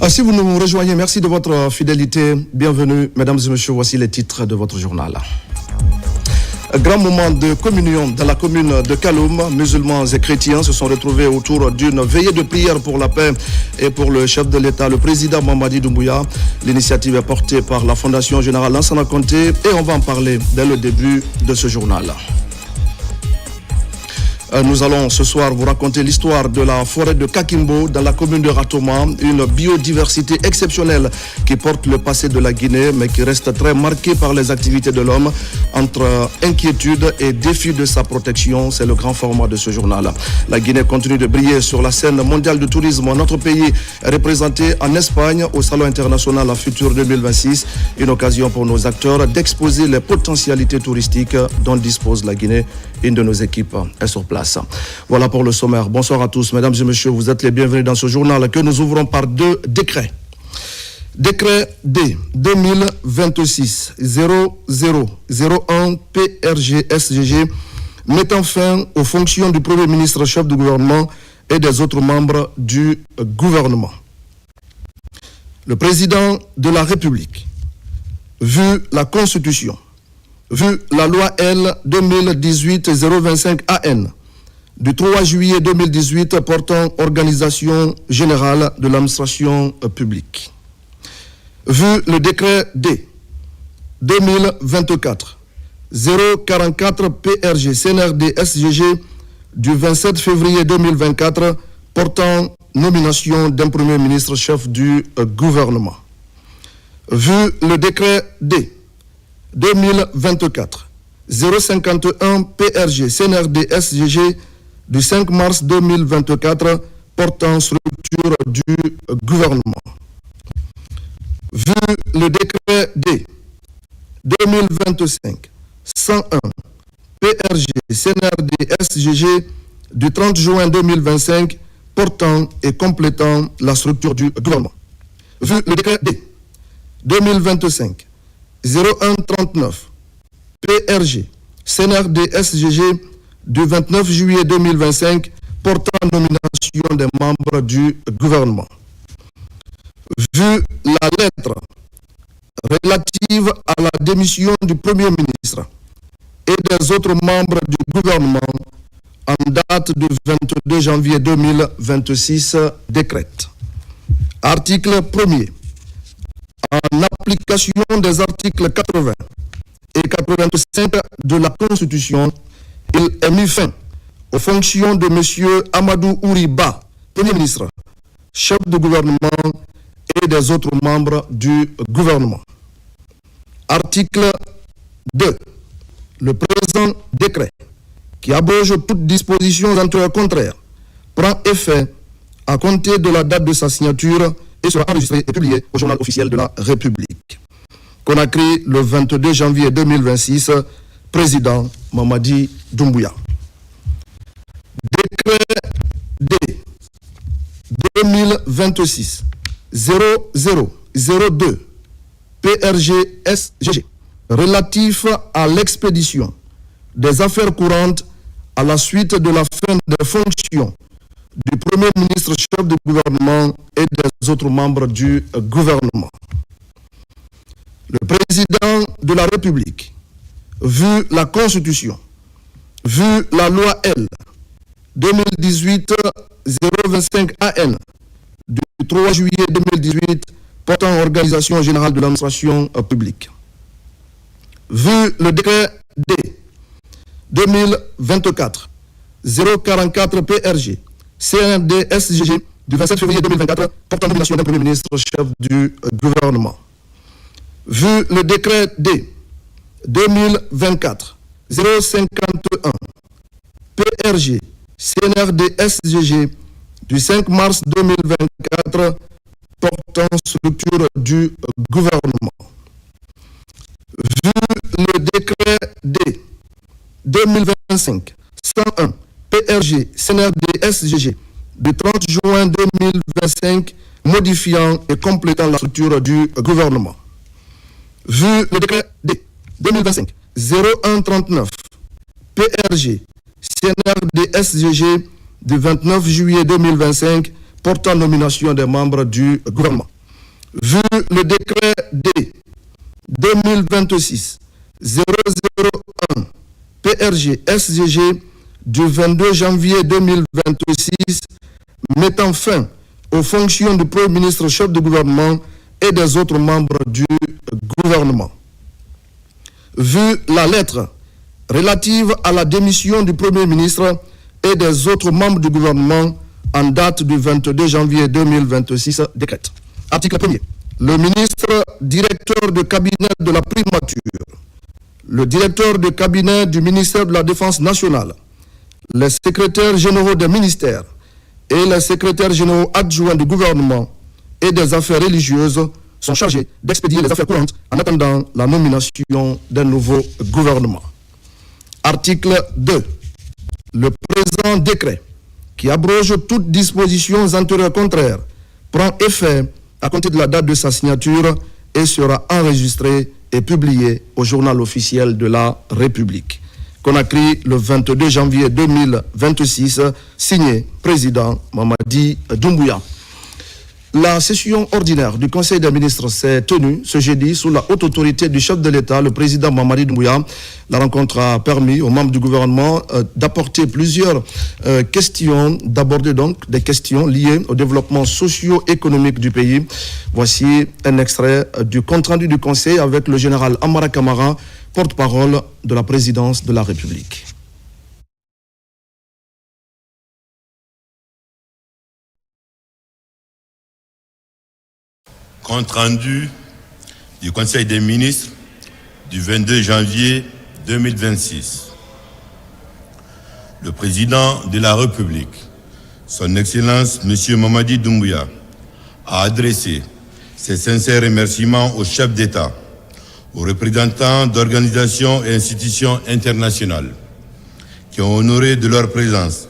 Si vous nous rejoignez, merci de votre fidélité. Bienvenue, mesdames et messieurs, voici les titres de votre journal. Grand moment de communion dans la commune de Kaloum. Musulmans et chrétiens se sont retrouvés autour d'une veillée de prière pour la paix et pour le chef de l'État, le président Mamadi Doumbouya. L'initiative est portée par la Fondation Générale Lansana Conté et on va en parler dès le début de ce journal. Nous allons ce soir vous raconter l'histoire de la forêt de Kakimbo dans la commune de Ratoma, une biodiversité exceptionnelle qui porte le passé de la Guinée mais qui reste très marquée par les activités de l'homme. Entre inquiétude et défi de sa protection, c'est le grand format de ce journal. La Guinée continue de briller sur la scène mondiale du tourisme. Notre pays est représenté en Espagne au Salon international La Future 2026, une occasion pour nos acteurs d'exposer les potentialités touristiques dont dispose la Guinée. Une de nos équipes est sur place. Voilà pour le sommaire. Bonsoir à tous, mesdames et messieurs. Vous êtes les bienvenus dans ce journal que nous ouvrons par deux décrets. Décret D 2026-0001 PRG-SGG mettant fin aux fonctions du Premier ministre chef du gouvernement et des autres membres du gouvernement. Le président de la République, vu la Constitution, vu la loi L 2018-025 AN du 3 juillet 2018 portant organisation générale de l'administration publique, vu le décret D 2024-044 PRG CNRD SGG du 27 février 2024 portant nomination d'un Premier ministre chef du gouvernement, vu le décret D 2024-051 PRG CNRD SGG du 5 mars 2024 portant structure du gouvernement, vu le décret D 2025-101 PRG CNRD SGG du 30 juin 2025 portant et complétant la structure du gouvernement, vu le décret D 2025-0139 PRG CNRD SGG du 29 juillet 2025 portant nomination des membres du gouvernement, vu la lettre relative à la démission du Premier ministre et des autres membres du gouvernement en date du 22 janvier 2026 décrète. Article 1er. En application des articles 80 et 85 de la Constitution, il est mis fin aux fonctions de M. Amadou Ouriba, Premier ministre, chef du gouvernement et des autres membres du gouvernement. Article 2. Le présent décret, qui abroge toute disposition antérieure contraire, prend effet à compter de la date de sa signature et sera enregistré et publié au journal officiel de la République. Conakry, le 22 janvier 2026, président Mamadi Doumbouya. Décret D 2026-0002 PRG-SGG relatif à l'expédition des affaires courantes à la suite de la fin des fonctions du Premier ministre chef du gouvernement et des autres membres du gouvernement. Le président de la République, vu la Constitution, vu la loi L 2018-025 AN du 3 juillet 2018 portant organisation générale de l'administration publique, vu le décret D 2024-044 PRG CNRD SGG du 27 février 2024 portant nomination d'un Premier ministre chef du gouvernement, vu le décret D 2024-051 PRG CNRD SGG du 5 mars 2024 portant structure du gouvernement, vu le décret D 2025-101 PRG CNRD SGG du 30 juin 2025 modifiant et complétant la structure du gouvernement, vu le décret D 2025-0139 PRG CNRD SGG du 29 juillet 2025 portant nomination des membres du gouvernement, Vu le décret D 2026-001 PRG SGG du 22 janvier 2026 mettant fin aux fonctions du Premier ministre chef de gouvernement et des autres membres du gouvernement. Vu la lettre relative à la démission du Premier ministre et des autres membres du gouvernement en date du 22 janvier 2026, décrète. Article 1er. Le ministre directeur de cabinet de la primature, le directeur de cabinet du ministère de la Défense nationale, les secrétaires généraux des ministères et les secrétaires généraux adjoints du gouvernement et des affaires religieuses sont chargés d'expédier les affaires courantes en attendant la nomination d'un nouveau gouvernement. Article 2. Le présent décret, qui abroge toutes dispositions antérieures contraires, prend effet à compter de la date de sa signature et sera enregistré et publié au journal officiel de la République. Conakry, le 22 janvier 2026, signé président Mamadi Doumbouya. La session ordinaire du Conseil des ministres s'est tenue ce jeudi sous la haute autorité du chef de l'État, le président Mamadi Doumbouya. La rencontre a permis aux membres du gouvernement d'apporter plusieurs questions, d'aborder donc des questions liées au développement socio-économique du pays. Voici un extrait du compte-rendu du Conseil avec le général Amara Kamara, porte-parole de la présidence de la République. Compte rendu du Conseil des ministres du 22 janvier 2026. Le président de la République, son Excellence M. Mamadi Doumbouya, a adressé ses sincères remerciements aux chefs d'État, aux représentants d'organisations et institutions internationales qui ont honoré de leur présence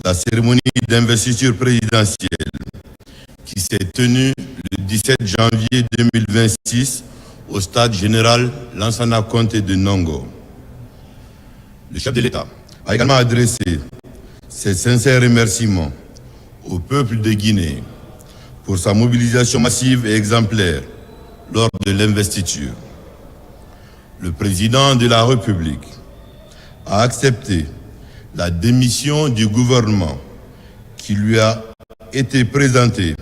la cérémonie d'investiture présidentielle qui s'est tenue le 17 janvier 2026 au stade général Lansana Conté de Nongo. Le chef de l'État a également adressé ses sincères remerciements au peuple de Guinée pour sa mobilisation massive et exemplaire lors de l'investiture. Le président de la République a accepté la démission du gouvernement qui lui a été présentée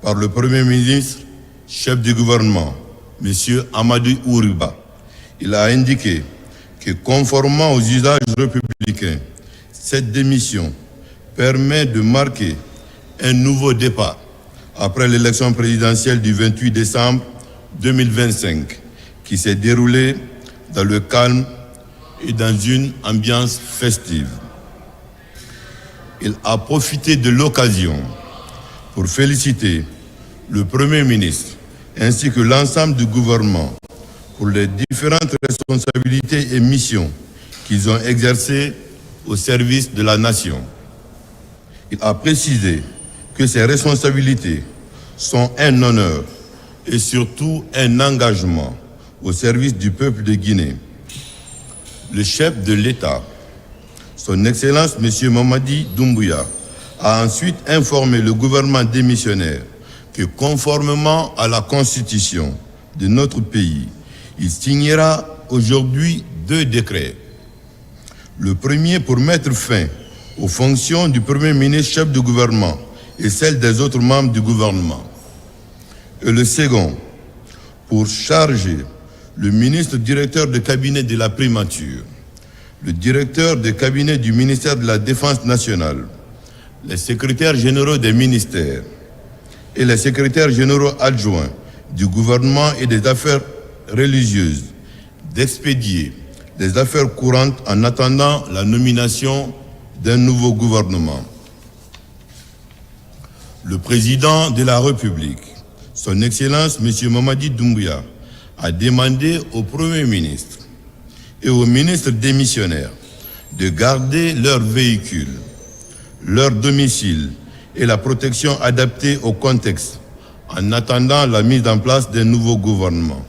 par le Premier ministre, chef du gouvernement, M. Amadou Ouriba. Il a indiqué que, conformément aux usages républicains, cette démission permet de marquer un nouveau départ après l'élection présidentielle du 28 décembre 2025, qui s'est déroulée dans le calme et dans une ambiance festive. Il a profité de l'occasion pour féliciter le Premier ministre ainsi que l'ensemble du gouvernement pour les différentes responsabilités et missions qu'ils ont exercées au service de la nation. Il a précisé que ces responsabilités sont un honneur et surtout un engagement au service du peuple de Guinée. Le chef de l'État, son Excellence M. Mamadi Doumbouya, a ensuite informé le gouvernement démissionnaire que, conformément à la Constitution de notre pays, il signera aujourd'hui 2 décrets. Le premier pour mettre fin aux fonctions du Premier ministre chef de gouvernement et celles des autres membres du gouvernement. Et le second pour charger le ministre directeur de cabinet de la primature, le directeur de cabinet du ministère de la Défense nationale, les secrétaires généraux des ministères et les secrétaires généraux adjoints du gouvernement et des affaires religieuses d'expédier les affaires courantes en attendant la nomination d'un nouveau gouvernement. Le président de la République, son Excellence M. Mamadi Doumbouya, a demandé au Premier ministre et aux ministres démissionnaires de garder leurs véhicules, leur domicile et la protection adaptée au contexte en attendant la mise en place d'un nouveau gouvernement.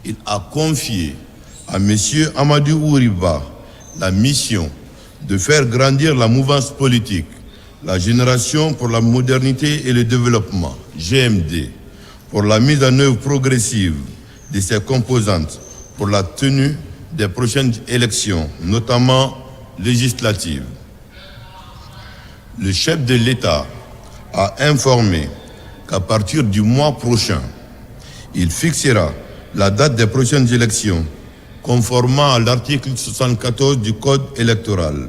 Il a confié à M. Amadou Ouriba la mission de faire grandir la mouvance politique, la Génération pour la modernité et le développement, GMD, pour la mise en œuvre progressive de ses composantes pour la tenue des prochaines élections, notamment législatives. Le chef de l'État a informé qu'à partir du mois prochain, il fixera la date des prochaines élections, conformément à l'article 74 du Code électoral.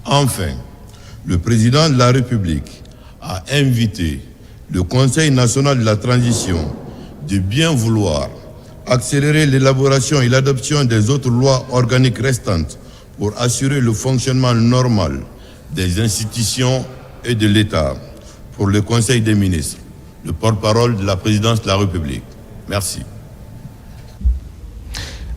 Enfin, le président de la République a invité le Conseil national de la transition de bien vouloir accélérer l'élaboration et l'adoption des autres lois organiques restantes pour assurer le fonctionnement normal des institutions et de l'État. Pour le Conseil des ministres, le porte-parole de la présidence de la République. Merci.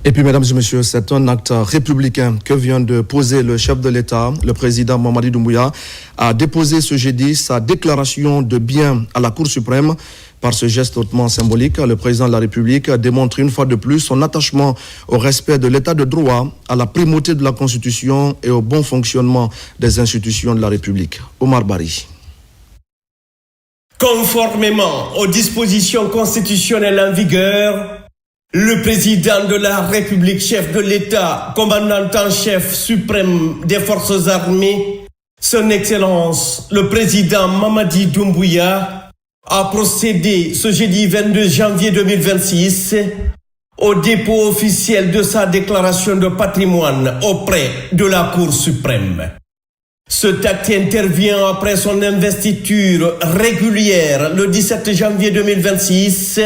Et puis, mesdames et messieurs, c'est un acte républicain que vient de poser le chef de l'État, le président Mamadi Doumbouya, a déposé ce jeudi sa déclaration de biens à la Cour suprême. Par ce geste hautement symbolique, le président de la République démontre une fois de plus son attachement au respect de l'état de droit, à la primauté de la Constitution et au bon fonctionnement des institutions de la République. Omar Bari. Conformément aux dispositions constitutionnelles en vigueur, le président de la République, chef de l'État, commandant en chef suprême des forces armées, son Excellence, le président Mamadi Doumbouya, a procédé ce jeudi 22 janvier 2026 au dépôt officiel de sa déclaration de patrimoine auprès de la Cour suprême. Cet acte intervient après son investiture régulière le 17 janvier 2026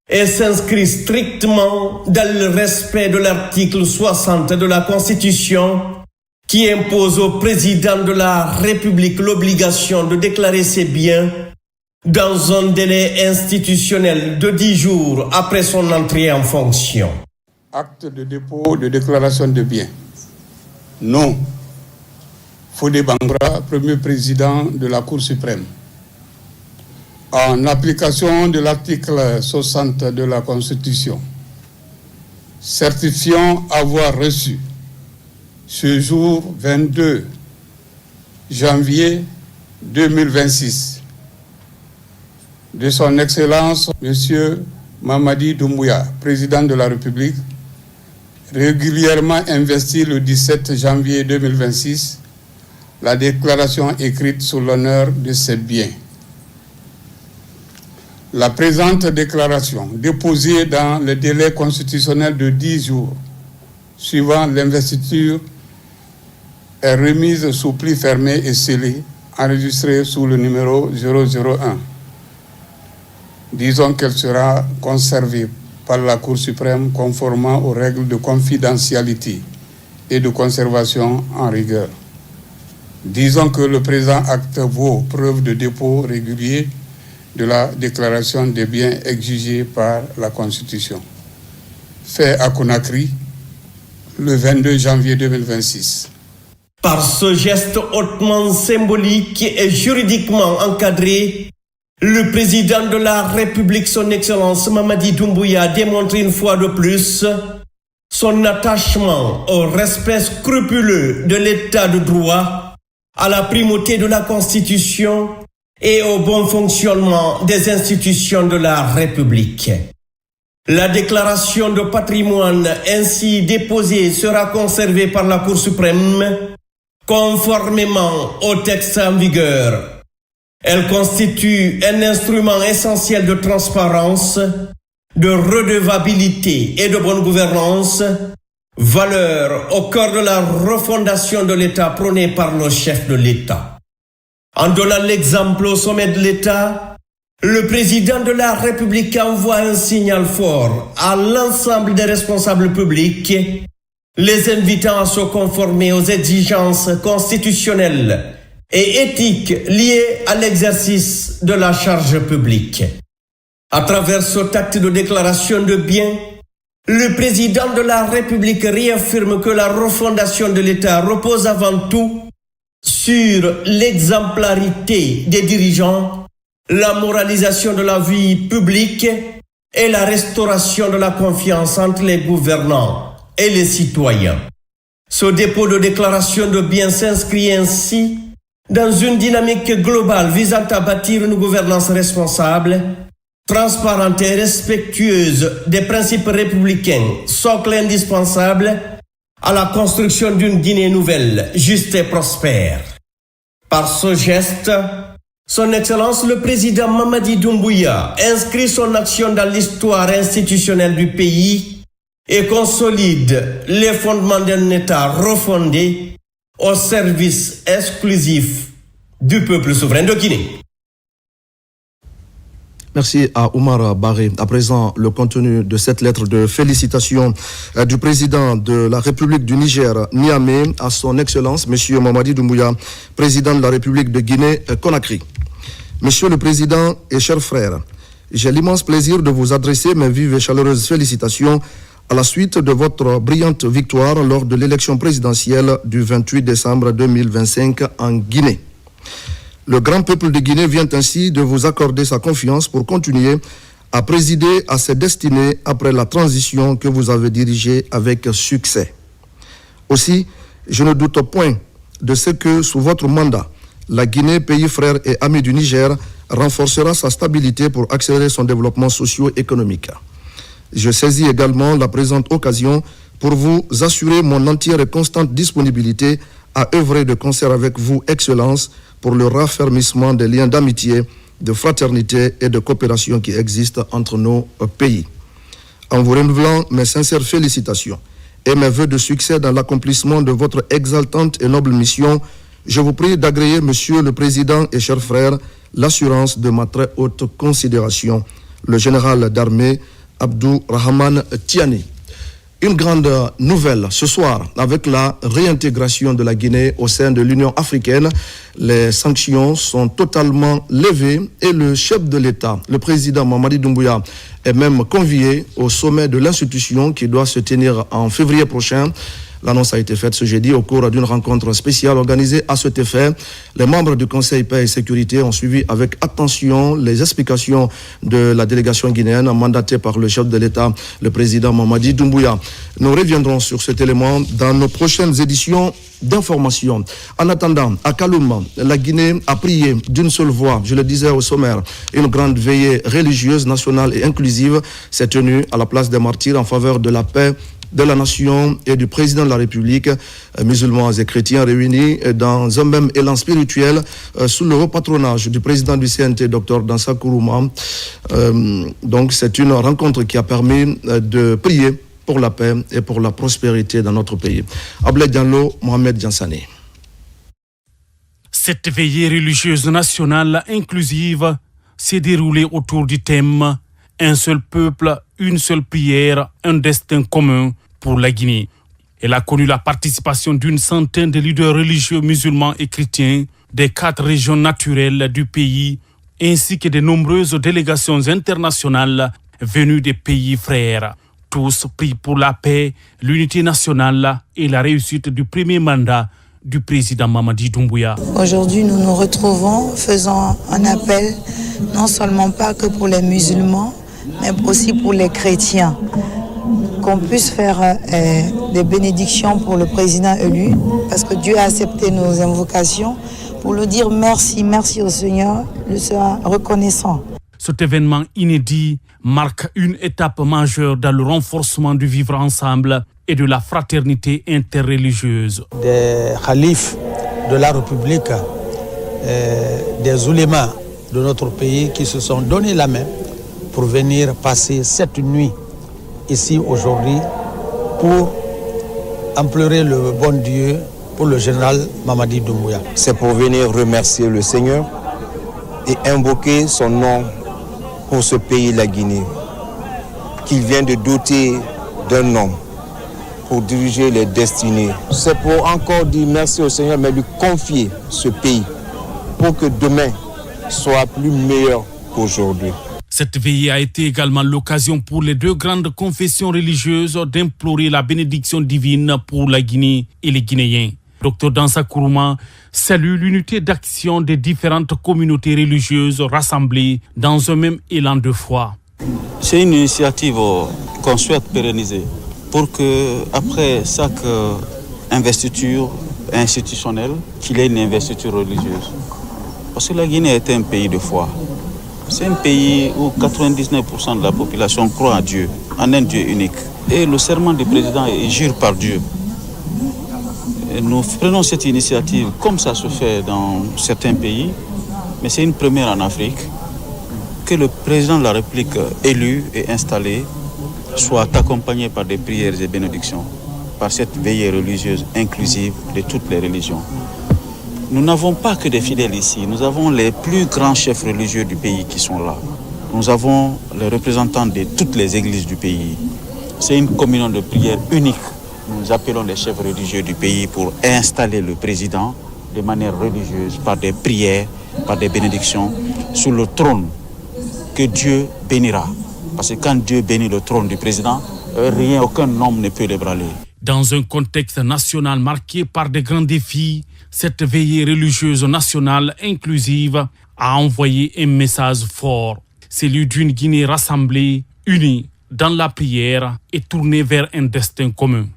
et s'inscrit strictement dans le respect de l'article 60 de la Constitution qui impose au président de la République l'obligation de déclarer ses biens dans un délai institutionnel de 10 jours après son entrée en fonction. Acte de dépôt de déclaration de biens. Non. Fodé Bambara, premier président de la Cour suprême. En application de l'article 60 de la Constitution, certifiant avoir reçu ce jour 22 janvier 2026 de son Excellence M. Mamadi Doumbouya, président de la République, régulièrement investi le 17 janvier 2026, la déclaration écrite sous l'honneur de ses biens. La présente déclaration, déposée dans le délai constitutionnel de 10 jours suivant l'investiture, est remise sous pli fermé et scellée, enregistrée sous le numéro 001. Disons qu'elle sera conservée par la Cour suprême conformément aux règles de confidentialité et de conservation en rigueur. Disons que le présent acte vaut preuve de dépôt régulier de la déclaration des biens exigée par la Constitution. Fait à Conakry, le 22 janvier 2026. Par ce geste hautement symbolique et juridiquement encadré, le président de la République, son Excellence Mamadi Doumbouya, démontre une fois de plus son attachement au respect scrupuleux de l'état de droit, à la primauté de la Constitution et au bon fonctionnement des institutions de la République. La déclaration de patrimoine ainsi déposée sera conservée par la Cour suprême conformément au texte en vigueur. Elle constitue un instrument essentiel de transparence, de redevabilité et de bonne gouvernance, valeur au cœur de la refondation de l'État prônée par le chef de l'État. En donnant l'exemple au sommet de l'État, le président de la République envoie un signal fort à l'ensemble des responsables publics, les invitant à se conformer aux exigences constitutionnelles et éthiques liées à l'exercice de la charge publique. À travers cet acte de déclaration de biens, le président de la République réaffirme que la refondation de l'État repose avant tout sur l'exemplarité des dirigeants, la moralisation de la vie publique et la restauration de la confiance entre les gouvernants et les citoyens. Ce dépôt de déclaration de biens s'inscrit ainsi dans une dynamique globale visant à bâtir une gouvernance responsable, transparente et respectueuse des principes républicains, socle indispensable à la construction d'une Guinée nouvelle, juste et prospère. Par ce geste, Son Excellence le Président Mamadi Doumbouya inscrit son action dans l'histoire institutionnelle du pays et consolide les fondements d'un État refondé au service exclusif du peuple souverain de Guinée. Merci à Oumar Baré. À présent, le contenu de cette lettre de félicitations du président de la République du Niger, Niamey, à son Excellence, M. Mamadi Doumbouya, président de la République de Guinée-Conakry. Monsieur le Président et chers frères, j'ai l'immense plaisir de vous adresser mes vives et chaleureuses félicitations à la suite de votre brillante victoire lors de l'élection présidentielle du 28 décembre 2025 en Guinée. Le grand peuple de Guinée vient ainsi de vous accorder sa confiance pour continuer à présider à ses destinées après la transition que vous avez dirigée avec succès. Aussi, je ne doute point de ce que, sous votre mandat, la Guinée, pays frère et ami du Niger, renforcera sa stabilité pour accélérer son développement socio-économique. Je saisis également la présente occasion pour vous assurer mon entière et constante disponibilité à œuvrer de concert avec vous, Excellence, pour le raffermissement des liens d'amitié, de fraternité et de coopération qui existent entre nos pays. En vous renouvelant mes sincères félicitations et mes vœux de succès dans l'accomplissement de votre exaltante et noble mission, je vous prie d'agréer, Monsieur le Président et chers frères, l'assurance de ma très haute considération, le général d'armée Abdou Rahman Tiani. Une grande nouvelle ce soir avec la réintégration de la Guinée au sein de l'Union africaine. Les sanctions sont totalement levées et le chef de l'État, le président Mamadi Doumbouya, est même convié au sommet de l'institution qui doit se tenir en février prochain. L'annonce a été faite ce jeudi au cours d'une rencontre spéciale organisée à cet effet. Les membres du Conseil paix et sécurité ont suivi avec attention les explications de la délégation guinéenne mandatée par le chef de l'État, le président Mamadi Doumbouya. Nous reviendrons sur cet élément dans nos prochaines éditions d'information. En attendant, à Kaloum, la Guinée a prié d'une seule voix, je le disais au sommaire, une grande veillée religieuse, nationale et inclusive s'est tenue à la place des martyrs en faveur de la paix, de la nation et du président de la République, musulmans et chrétiens réunis dans un même élan spirituel sous le haut patronage du président du CNT, Dr Dansa Kourouma. Donc c'est une rencontre qui a permis de prier pour la paix et pour la prospérité dans notre pays. Ablaye Diallo, Mohamed Diansane. Cette veillée religieuse nationale inclusive s'est déroulée autour du thème « Un seul peuple, une seule prière, un destin commun pour la Guinée ». Elle a connu la participation d'une centaine de leaders religieux musulmans et chrétiens des 4 régions naturelles du pays, ainsi que de nombreuses délégations internationales venues des pays frères. Tous prient pour la paix, l'unité nationale et la réussite du premier mandat du président Mamadi Doumbouya. Aujourd'hui, nous nous retrouvons, faisant un appel, non seulement pas que pour les musulmans, mais aussi pour les chrétiens, qu'on puisse faire des bénédictions pour le président élu, parce que Dieu a accepté nos invocations, pour le dire merci, merci au Seigneur, le sera reconnaissant. Cet événement inédit marque une étape majeure dans le renforcement du vivre ensemble et de la fraternité interreligieuse. Des khalifes de la République, des oulémas de notre pays qui se sont donné la main pour venir passer cette nuit ici aujourd'hui pour implorer le bon Dieu pour le général Mamadi Doumbouya. C'est pour venir remercier le Seigneur et invoquer son nom pour ce pays, la Guinée, qu'il vient de doter d'un homme pour diriger les destinées. C'est pour encore dire merci au Seigneur, mais lui confier ce pays pour que demain soit plus meilleur qu'aujourd'hui. Cette veillée a été également l'occasion pour les 2 grandes confessions religieuses d'implorer la bénédiction divine pour la Guinée et les Guinéens. Dr Dansa Kourouma salue l'unité d'action des différentes communautés religieuses rassemblées dans un même élan de foi. C'est une initiative qu'on souhaite pérenniser pour que, après chaque investiture institutionnelle, qu'il y ait une investiture religieuse. Parce que la Guinée est un pays de foi. C'est un pays où 99% de la population croit à Dieu, en un Dieu unique. Et le serment du président est jure par Dieu. Et nous prenons cette initiative comme ça se fait dans certains pays, mais c'est une première en Afrique, que le président de la République élu et installé soit accompagné par des prières et bénédictions, par cette veillée religieuse inclusive de toutes les religions. Nous n'avons pas que des fidèles ici, nous avons les plus grands chefs religieux du pays qui sont là. Nous avons les représentants de toutes les églises du pays. C'est une communion de prière unique. Nous appelons les chefs religieux du pays pour installer le président de manière religieuse, par des prières, par des bénédictions, sur le trône que Dieu bénira. Parce que quand Dieu bénit le trône du président, rien, aucun homme ne peut l'ébranler. Dans un contexte national marqué par de grands défis, cette veillée religieuse nationale inclusive a envoyé un message fort, celui d'une Guinée rassemblée, unie dans la prière et tournée vers un destin commun.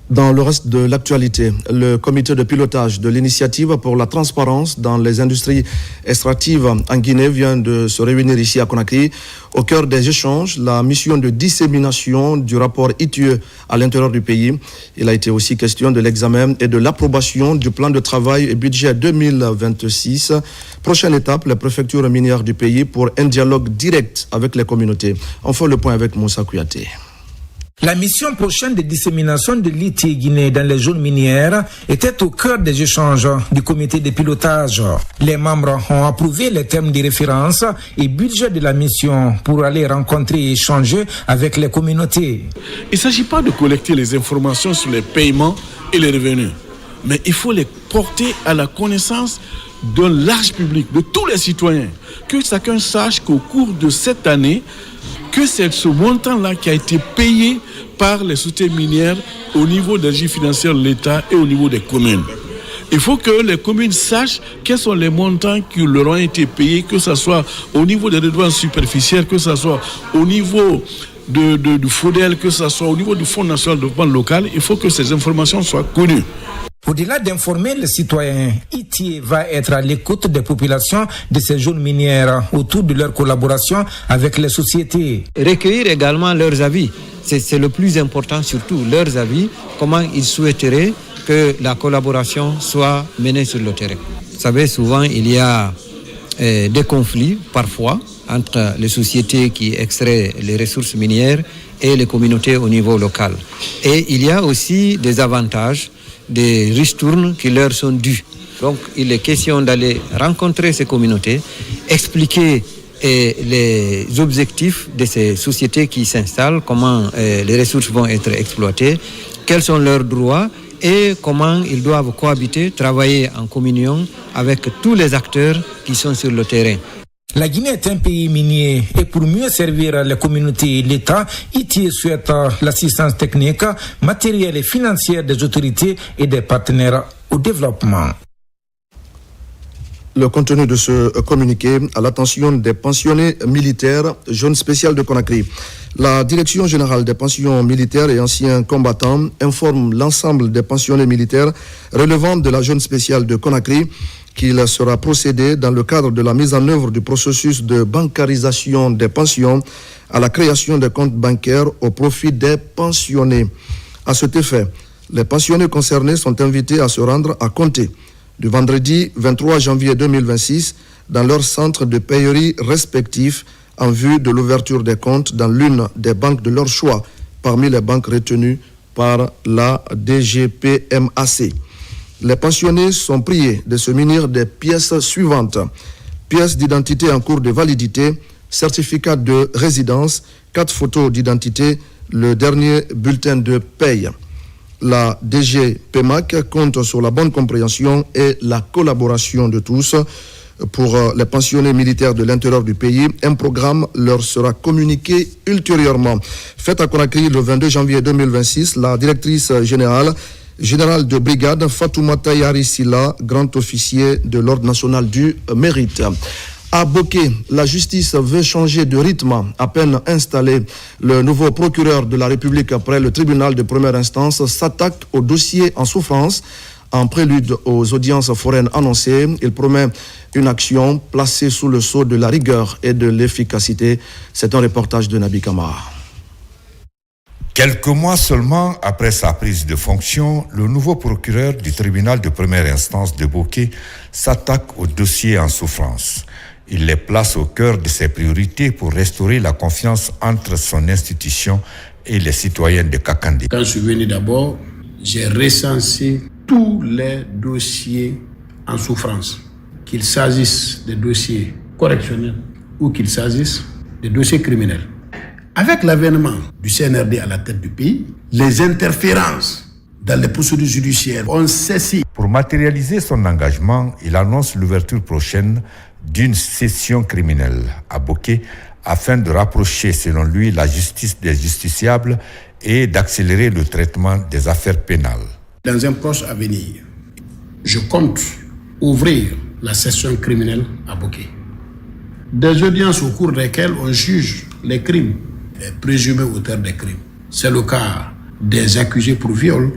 Dans le reste de l'actualité, le comité de pilotage de l'initiative pour la transparence dans les industries extractives en Guinée vient de se réunir ici à Conakry. Au cœur des échanges, la mission de dissémination du rapport ITIE à l'intérieur du pays. Il a été aussi question de l'examen et de l'approbation du plan de travail et budget 2026. Prochaine étape, les préfectures minières du pays pour un dialogue direct avec les communautés. On fait le point avec Moussa Kouyaté. La mission prochaine de dissémination de l'ITIE Guinée dans les zones minières était au cœur des échanges du comité de pilotage. Les membres ont approuvé les termes de référence et budget de la mission pour aller rencontrer et échanger avec les communautés. Il ne s'agit pas de collecter les informations sur les paiements et les revenus, mais il faut les porter à la connaissance d'un large public, de tous les citoyens, que chacun sache qu'au cours de cette année, que c'est ce montant-là qui a été payé par les sociétés minières au niveau des régies financières de l'État et au niveau des communes. Il faut que les communes sachent quels sont les montants qui leur ont été payés, que ce soit au niveau des redevances superficielles, que ce soit au niveau du FODEL, que ce soit au niveau du Fonds national de développement local. Il faut que ces informations soient connues. Au-delà d'informer les citoyens, ITIE va être à l'écoute des populations de ces zones minières autour de leur collaboration avec les sociétés. Recueillir également leurs avis, c'est le plus important, surtout leurs avis, comment ils souhaiteraient que la collaboration soit menée sur le terrain. Vous savez, souvent il y a des conflits parfois entre les sociétés qui extraient les ressources minières et les communautés au niveau local. Et il y a aussi des avantages, des ristournes qui leur sont dus. Donc il est question d'aller rencontrer ces communautés, expliquer les objectifs de ces sociétés qui s'installent, comment les ressources vont être exploitées, quels sont leurs droits et comment ils doivent cohabiter, travailler en communion avec tous les acteurs qui sont sur le terrain. La Guinée est un pays minier et pour mieux servir les communautés et l'État, ITIE souhaite l'assistance technique, matérielle et financière des autorités et des partenaires au développement. Le contenu de ce communiqué à l'attention des pensionnés militaires, zone spéciale de Conakry. La Direction générale des pensions militaires et anciens combattants informe l'ensemble des pensionnés militaires relevant de la zone spéciale de Conakry qu'il sera procédé dans le cadre de la mise en œuvre du processus de bancarisation des pensions à la création des comptes bancaires au profit des pensionnés. À cet effet, les pensionnés concernés sont invités à se rendre à compter du vendredi 23 janvier 2026 dans leur centre de payerie respectif en vue de l'ouverture des comptes dans l'une des banques de leur choix parmi les banques retenues par la DGPMAC. Les pensionnés sont priés de se munir des pièces suivantes: pièce d'identité en cours de validité, certificat de résidence, 4 photos d'identité, le dernier bulletin de paye. La DGPMAC compte sur la bonne compréhension et la collaboration de tous. Pour les pensionnés militaires de l'intérieur du pays, un programme leur sera communiqué ultérieurement. Faite à Conakry le 22 janvier 2026, la directrice générale de brigade Fatoumata Yari Silla, grand officier de l'Ordre national du mérite. À Boké, la justice veut changer de rythme. À peine installé, le nouveau procureur de la République après le tribunal de première instance s'attaque au dossier en souffrance En prélude aux audiences foraines annoncées, il promet une action placée sous le sceau de la rigueur et de l'efficacité. C'est un reportage de Nabi Kamara. Quelques mois seulement après sa prise de fonction, le nouveau procureur du tribunal de première instance de Bokeh s'attaque aux dossiers en souffrance. Il les place au cœur de ses priorités pour restaurer la confiance entre son institution et les citoyens de Kakandé. Quand je suis venu d'abord, j'ai recensé tous les dossiers en souffrance, qu'il s'agisse des dossiers correctionnels ou qu'il s'agisse des dossiers criminels. Avec l'avènement du CNRD à la tête du pays, les interférences dans les procédures judiciaires ont cessé. Pour matérialiser son engagement, il annonce l'ouverture prochaine d'une session criminelle à Bokeh afin de rapprocher, selon lui, la justice des justiciables et d'accélérer le traitement des affaires pénales. Dans un proche avenir, je compte ouvrir la session criminelle à Bokeh. Des audiences au cours desquelles on juge les crimes, les présumés auteurs des crimes. C'est le cas des accusés pour viol,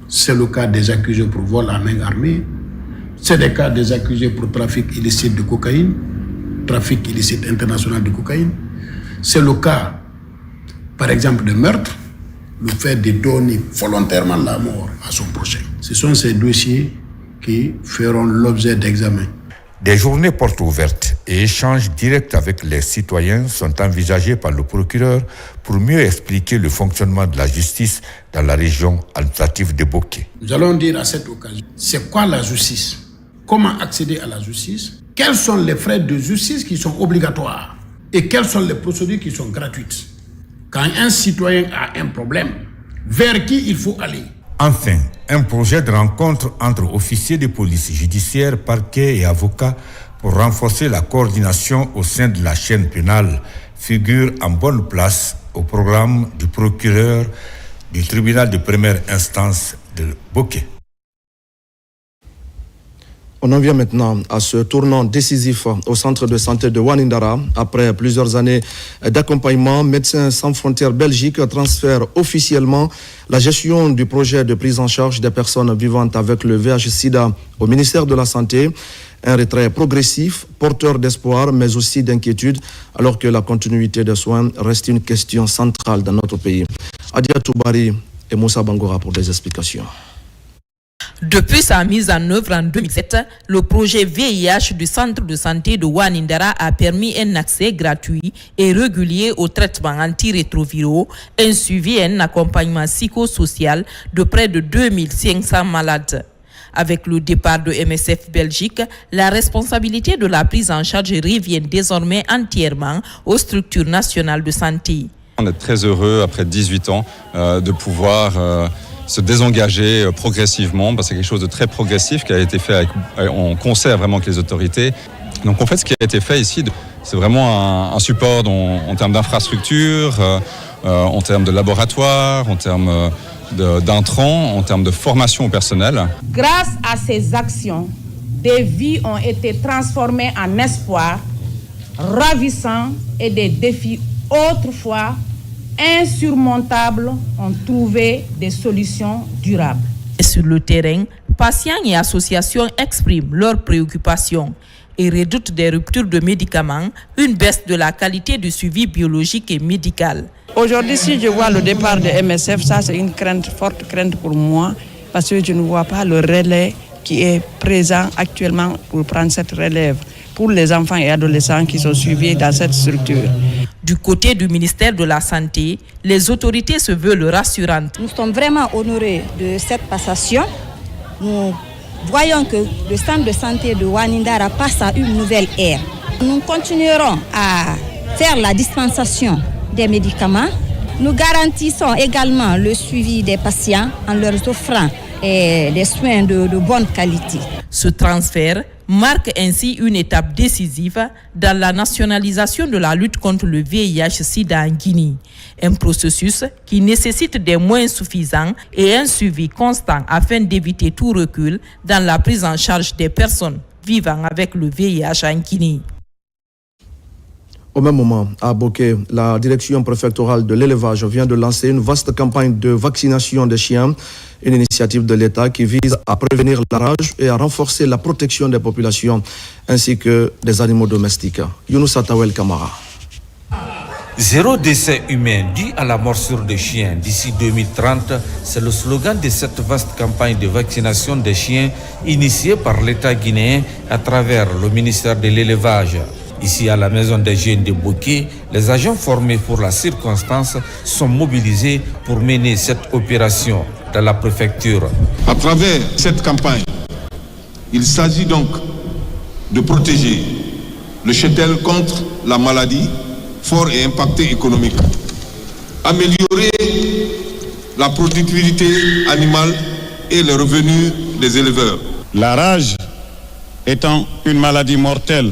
c'est le cas des accusés pour vol à main armée, c'est le cas des accusés pour trafic illicite de cocaïne, trafic illicite international de cocaïne. C'est le cas, par exemple, de meurtre, le fait de donner volontairement la mort à son prochain. Ce sont ces dossiers qui feront l'objet d'examen. Des journées portes ouvertes et échanges directs avec les citoyens sont envisagés par le procureur pour mieux expliquer le fonctionnement de la justice dans la région administrative de Bokeh. Nous allons dire à cette occasion, c'est quoi la justice? Comment accéder à la justice? Quels sont les frais de justice qui sont obligatoires? Et quelles sont les procédures qui sont gratuites? Quand un citoyen a un problème, vers qui il faut aller? Enfin, un projet de rencontre entre officiers de police judiciaire, parquet et avocats pour renforcer la coordination au sein de la chaîne pénale figure en bonne place au programme du procureur du tribunal de première instance de Bokeh. On en vient maintenant à ce tournant décisif au centre de santé de Wanindara. Après plusieurs années d'accompagnement, Médecins sans frontières Belgique transfère officiellement la gestion du projet de prise en charge des personnes vivantes avec le VIH-Sida au ministère de la Santé. Un retrait progressif, porteur d'espoir, mais aussi d'inquiétude, alors que la continuité des soins reste une question centrale dans notre pays. Adia Toubari et Moussa Bangora pour des explications. Depuis sa mise en œuvre en 2007, le projet VIH du centre de santé de Wanindara a permis un accès gratuit et régulier aux traitements antirétroviraux, un suivi et un accompagnement psychosocial de près de 2500 malades. Avec le départ de MSF Belgique, la responsabilité de la prise en charge revient désormais entièrement aux structures nationales de santé. On est très heureux, après 18 ans, de pouvoir se désengager progressivement, parce que c'est quelque chose de très progressif qui a été fait en concert vraiment avec les autorités. Donc en fait, ce qui a été fait ici, c'est vraiment un support en termes d'infrastructure, en termes de laboratoire, en termes d'intrants, en termes de formation au personnel. Grâce à ces actions, des vies ont été transformées en espoir, ravissants, et des défis autrefois insurmontables ont trouvé des solutions durables. Sur le terrain, patients et associations expriment leurs préoccupations et redoutent des ruptures de médicaments, une baisse de la qualité du suivi biologique et médical. Aujourd'hui, si je vois le départ de MSF, ça c'est une crainte, forte crainte pour moi, parce que je ne vois pas le relais qui est présent actuellement pour prendre cette relève pour les enfants et adolescents qui sont suivis dans cette structure. Du côté du ministère de la Santé, les autorités se veulent rassurantes. Nous sommes vraiment honorés de cette passation. Nous voyons que le centre de santé de Wanindara passe à une nouvelle ère. Nous continuerons à faire la dispensation des médicaments. Nous garantissons également le suivi des patients en leur offrant des soins de bonne qualité. Ce transfert marque ainsi une étape décisive dans la nationalisation de la lutte contre le VIH-Sida en Guinée. Un processus qui nécessite des moyens suffisants et un suivi constant afin d'éviter tout recul dans la prise en charge des personnes vivant avec le VIH en Guinée. Au même moment, à Boké, la direction préfectorale de l'élevage vient de lancer une vaste campagne de vaccination des chiens, une initiative de l'État qui vise à prévenir la rage et à renforcer la protection des populations ainsi que des animaux domestiques. Younous Atawel Kamara. Zéro décès humain dû à la morsure de chiens d'ici 2030, c'est le slogan de cette vaste campagne de vaccination des chiens initiée par l'État guinéen à travers le ministère de l'élevage. Ici à la maison des jeunes de Boké, les agents formés pour la circonstance sont mobilisés pour mener cette opération dans la préfecture. À travers cette campagne, il s'agit donc de protéger le cheptel contre la maladie fort et impacté économique, améliorer la productivité animale et les revenus des éleveurs. La rage étant une maladie mortelle,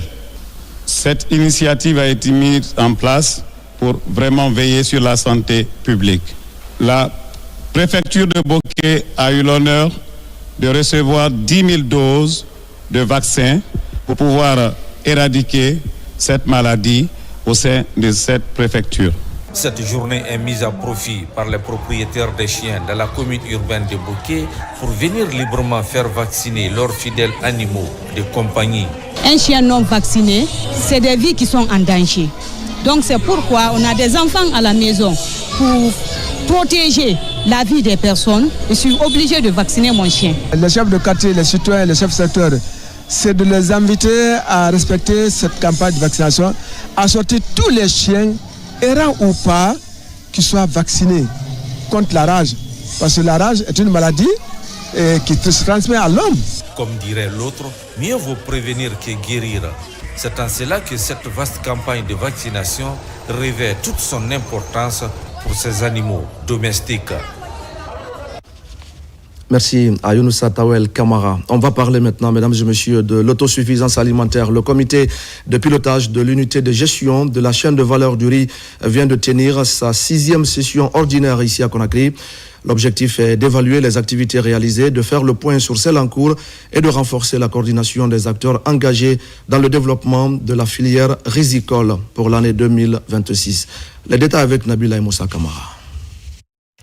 cette initiative a été mise en place pour vraiment veiller sur la santé publique. La préfecture de Boké a eu l'honneur de recevoir 10 000 doses de vaccins pour pouvoir éradiquer cette maladie au sein de cette préfecture. Cette journée est mise à profit par les propriétaires des chiens de la commune urbaine de Boké pour venir librement faire vacciner leurs fidèles animaux de compagnie. Un chien non vacciné, c'est des vies qui sont en danger. Donc c'est pourquoi on a des enfants à la maison. Pour protéger la vie des personnes, je suis obligé de vacciner mon chien. Les chefs de quartier, les citoyens, les chefs de secteur, c'est de les inviter à respecter cette campagne de vaccination, à sortir tous les chiens, errants ou pas, qui soient vaccinés contre la rage. Parce que la rage est une maladie qui se transmet à l'homme. Comme dirait l'autre, mieux vaut prévenir que guérir. C'est en cela que cette vaste campagne de vaccination revêt toute son importance pour ces animaux domestiques. Merci à Younoussa Tawel Kamara. On va parler maintenant, mesdames et messieurs, de l'autosuffisance alimentaire. Le comité de pilotage de l'unité de gestion de la chaîne de valeur du riz vient de tenir sa 6e session ordinaire ici à Conakry. L'objectif est d'évaluer les activités réalisées, de faire le point sur celles en cours et de renforcer la coordination des acteurs engagés dans le développement de la filière rizicole pour l'année 2026. Les détails avec Nabila et Moussa Kamara.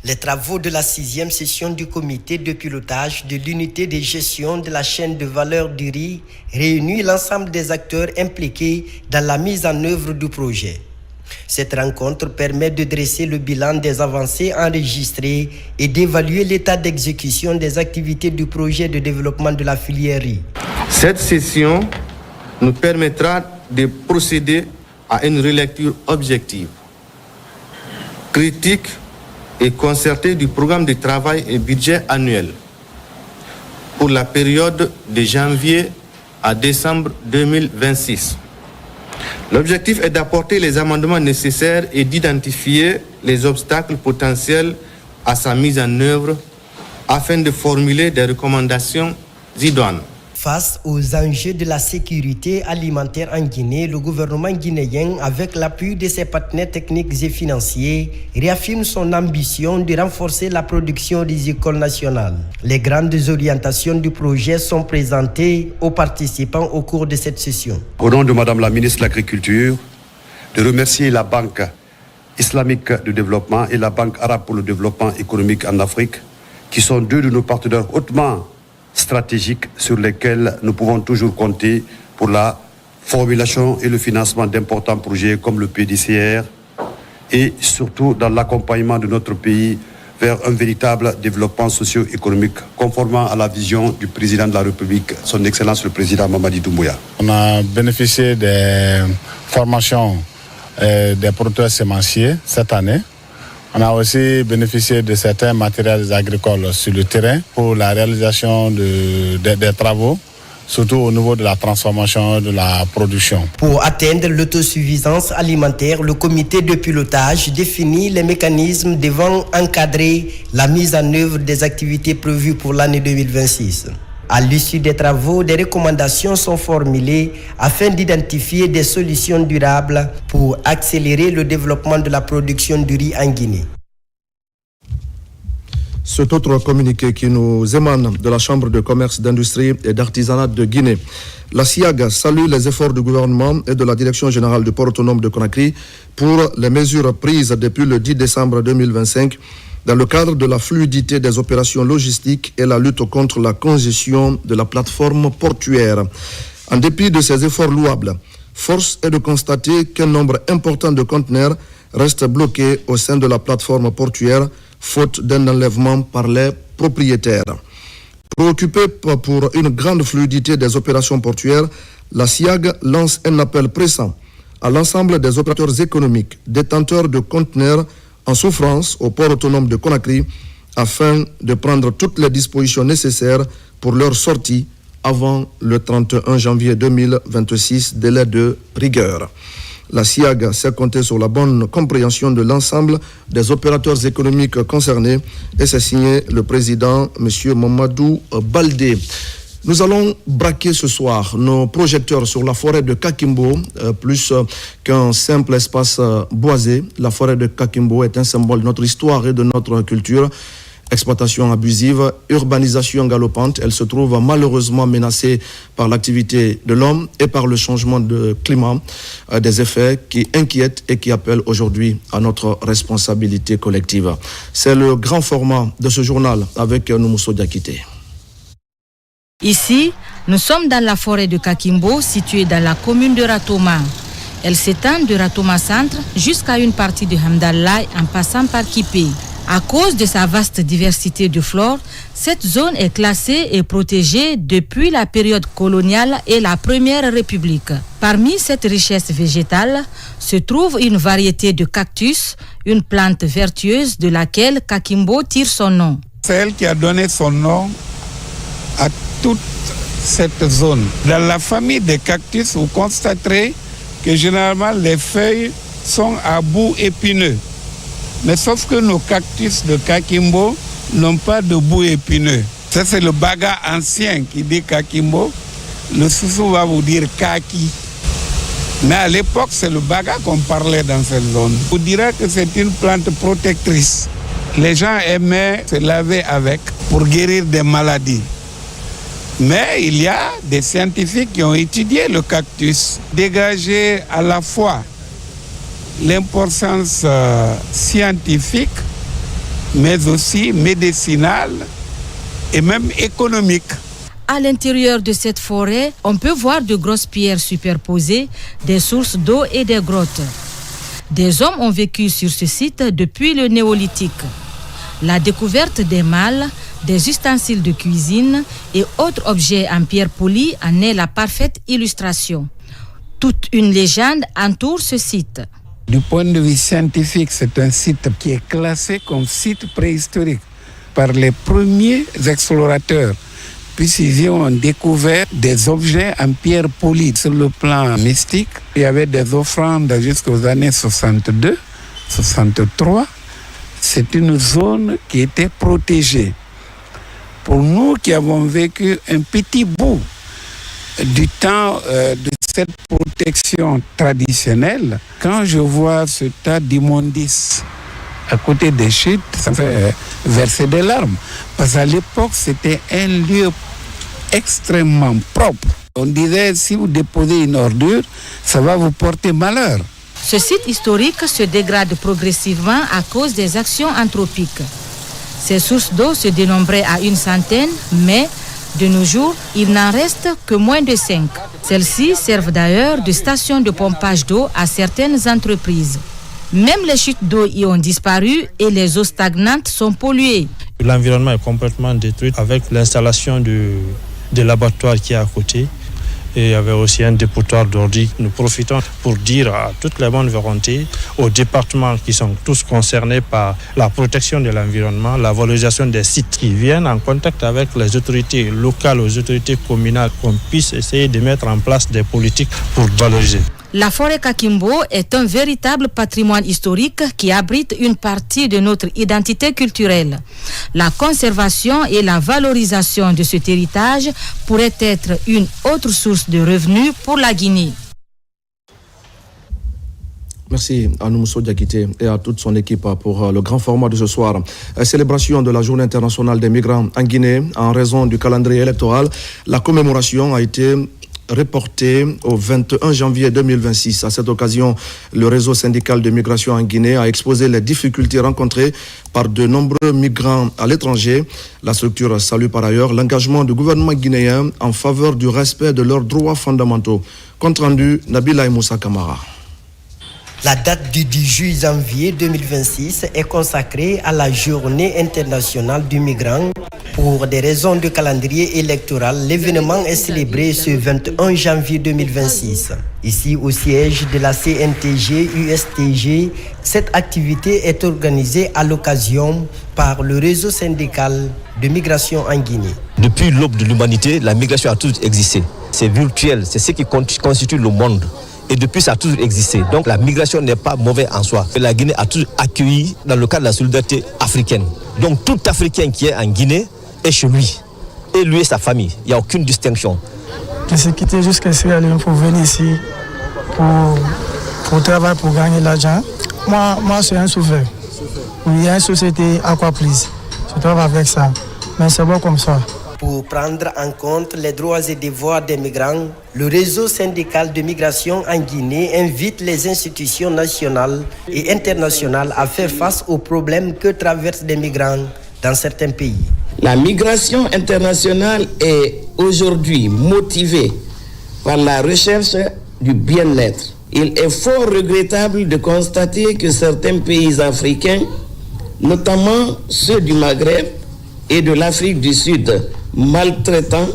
Les travaux de la 6e session du comité de pilotage de l'unité de gestion de la chaîne de valeur du riz réunit l'ensemble des acteurs impliqués dans la mise en œuvre du projet. Cette rencontre permet de dresser le bilan des avancées enregistrées et d'évaluer l'état d'exécution des activités du projet de développement de la filière riz. Cette session nous permettra de procéder à une relecture objective, critique et concertée du programme de travail et budget annuel pour la période de janvier à décembre 2026. L'objectif est d'apporter les amendements nécessaires et d'identifier les obstacles potentiels à sa mise en œuvre afin de formuler des recommandations idoines. Face aux enjeux de la sécurité alimentaire en Guinée, le gouvernement guinéen, avec l'appui de ses partenaires techniques et financiers, réaffirme son ambition de renforcer la production rizicole nationale. Les grandes orientations du projet sont présentées aux participants au cours de cette session. Au nom de Madame la ministre de l'Agriculture, de remercier la Banque islamique de développement et la Banque arabe pour le développement économique en Afrique, qui sont deux de nos partenaires hautement stratégiques sur lesquels nous pouvons toujours compter pour la formulation et le financement d'importants projets comme le PDCR et surtout dans l'accompagnement de notre pays vers un véritable développement socio-économique conformément à la vision du président de la République, son Excellence le président Mamadi Doumbouya. On a bénéficié des formations des producteurs sémenciers cette année. On a aussi bénéficié de certains matériels agricoles sur le terrain pour la réalisation des travaux, surtout au niveau de la transformation de la production. Pour atteindre l'autosuffisance alimentaire, le comité de pilotage définit les mécanismes devant encadrer la mise en œuvre des activités prévues pour l'année 2026. À l'issue des travaux, des recommandations sont formulées afin d'identifier des solutions durables pour accélérer le développement de la production du riz en Guinée. Cet autre communiqué qui nous émane de la Chambre de commerce, d'industrie et d'artisanat de Guinée. La SIAG salue les efforts du gouvernement et de la Direction générale du port autonome de Conakry pour les mesures prises depuis le 10 décembre 2025 dans le cadre de la fluidité des opérations logistiques et la lutte contre la congestion de la plateforme portuaire. En dépit de ces efforts louables, force est de constater qu'un nombre important de conteneurs restent bloqués au sein de la plateforme portuaire, faute d'un enlèvement par les propriétaires. Préoccupée pour une grande fluidité des opérations portuaires, la SIAG lance un appel pressant à l'ensemble des opérateurs économiques détenteurs de conteneurs en souffrance au port autonome de Conakry afin de prendre toutes les dispositions nécessaires pour leur sortie avant le 31 janvier 2026, délai de rigueur. La SIAG s'est comptée sur la bonne compréhension de l'ensemble des opérateurs économiques concernés et c'est signé le président, M. Mamadou Baldé. Nous allons braquer ce soir nos projecteurs sur la forêt de Kakimbo, plus qu'un simple espace boisé. La forêt de Kakimbo est un symbole de notre histoire et de notre culture. Exploitation abusive, urbanisation galopante, elle se trouve malheureusement menacée par l'activité de l'homme et par le changement de climat, des effets qui inquiètent et qui appellent aujourd'hui à notre responsabilité collective. C'est le grand format de ce journal avec Noumousso Diakité. Ici, nous sommes dans la forêt de Kakimbo, située dans la commune de Ratoma. Elle s'étend de Ratoma Centre jusqu'à une partie de Hamdallah en passant par Kipé. À cause de sa vaste diversité de flore, cette zone est classée et protégée depuis la période coloniale et la Première République. Parmi cette richesse végétale se trouve une variété de cactus, une plante vertueuse de laquelle Kakimbo tire son nom. C'est elle qui a donné son nom à toute cette zone. Dans la famille des cactus, vous constaterez que généralement les feuilles sont à bout épineux. Mais sauf que nos cactus de Kakimbo n'ont pas de bout épineux. Ça, c'est le baga ancien qui dit Kakimbo. Le Soussou va vous dire Kaki. Mais à l'époque, c'est le baga qu'on parlait dans cette zone. On dirait que c'est une plante protectrice. Les gens aimaient se laver avec pour guérir des maladies. Mais il y a des scientifiques qui ont étudié le cactus, dégagé à la fois l'importance scientifique, mais aussi médicinale et même économique. À l'intérieur de cette forêt, on peut voir de grosses pierres superposées, des sources d'eau et des grottes. Des hommes ont vécu sur ce site depuis le néolithique. La découverte des malles, des ustensiles de cuisine et autres objets en pierre polie en est la parfaite illustration. Toute une légende entoure ce site. Du point de vue scientifique, c'est un site qui est classé comme site préhistorique par les premiers explorateurs, puisqu'ils ont découvert des objets en pierre polie. Sur le plan mystique, il y avait des offrandes jusqu'aux années 62, 63. C'est une zone qui était protégée. Pour nous qui avons vécu un petit bout du temps de cette protection traditionnelle, quand je vois ce tas d'immondices à côté des chutes, ça fait verser des larmes. Parce qu'à l'époque, c'était un lieu extrêmement propre. On disait, si vous déposez une ordure, ça va vous porter malheur. Ce site historique se dégrade progressivement à cause des actions anthropiques. Ces sources d'eau se dénombraient à 100, mais de nos jours, il n'en reste que moins de 5. Celles-ci servent d'ailleurs de station de pompage d'eau à certaines entreprises. Même les chutes d'eau y ont disparu et les eaux stagnantes sont polluées. L'environnement est complètement détruit avec l'installation de l'abattoir qui est à côté. Et il y avait aussi un dépotoir d'ordures. Nous profitons pour dire à toutes les bonnes volontés, aux départements qui sont tous concernés par la protection de l'environnement, la valorisation des sites, qui viennent en contact avec les autorités locales, les autorités communales, qu'on puisse essayer de mettre en place des politiques pour valoriser. La forêt Kakimbo est un véritable patrimoine historique qui abrite une partie de notre identité culturelle. La conservation et la valorisation de cet héritage pourrait être une autre source de revenus pour la Guinée. Merci à Noumousso Diakité et à toute son équipe pour le grand format de ce soir. Célébration de la Journée internationale des migrants en Guinée. En raison du calendrier électoral, la commémoration a été reportée au 21 janvier 2026. À cette occasion, le réseau syndical de migration en Guinée a exposé les difficultés rencontrées par de nombreux migrants à l'étranger. La structure salue par ailleurs l'engagement du gouvernement guinéen en faveur du respect de leurs droits fondamentaux. Compte rendu, Nabila Moussa Kamara. La date du 18 janvier 2026 est consacrée à la Journée internationale du migrant. Pour des raisons de calendrier électoral, l'événement est célébré ce 21 janvier 2026. Ici, au siège de la CNTG-USTG, cette activité est organisée à l'occasion par le réseau syndical de migration en Guinée. Depuis l'aube de l'humanité, la migration a toujours existé. C'est virtuel, c'est ce qui constitue le monde. Et depuis, ça a toujours existé. Donc la migration n'est pas mauvaise en soi. La Guinée a toujours accueilli dans le cadre de la solidarité africaine. Donc tout Africain qui est en Guinée est chez lui. Et lui et sa famille. Il n'y a aucune distinction. Je suis quitté jusqu'à Sierra Leone pour venir ici pour travailler, pour gagner de l'argent. Moi, je suis un chauffeur. Il y a une société Aquaprise. Je travaille avec ça. Mais c'est bon comme ça. Pour prendre en compte les droits et devoirs des migrants, le réseau syndical de migration en Guinée invite les institutions nationales et internationales à faire face aux problèmes que traversent les migrants dans certains pays. La migration internationale est aujourd'hui motivée par la recherche du bien-être. Il est fort regrettable de constater que certains pays africains, notamment ceux du Maghreb et de l'Afrique du Sud, maltraitant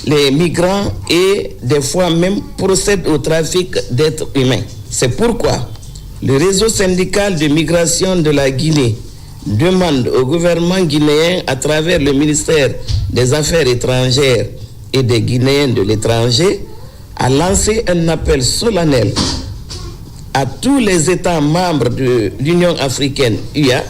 les migrants et des fois même procèdent au trafic d'êtres humains. C'est pourquoi le réseau syndical de migration de la Guinée demande au gouvernement guinéen, à travers le ministère des Affaires étrangères et des Guinéens de l'étranger, à lancer un appel solennel à tous les États membres de l'Union africaine UA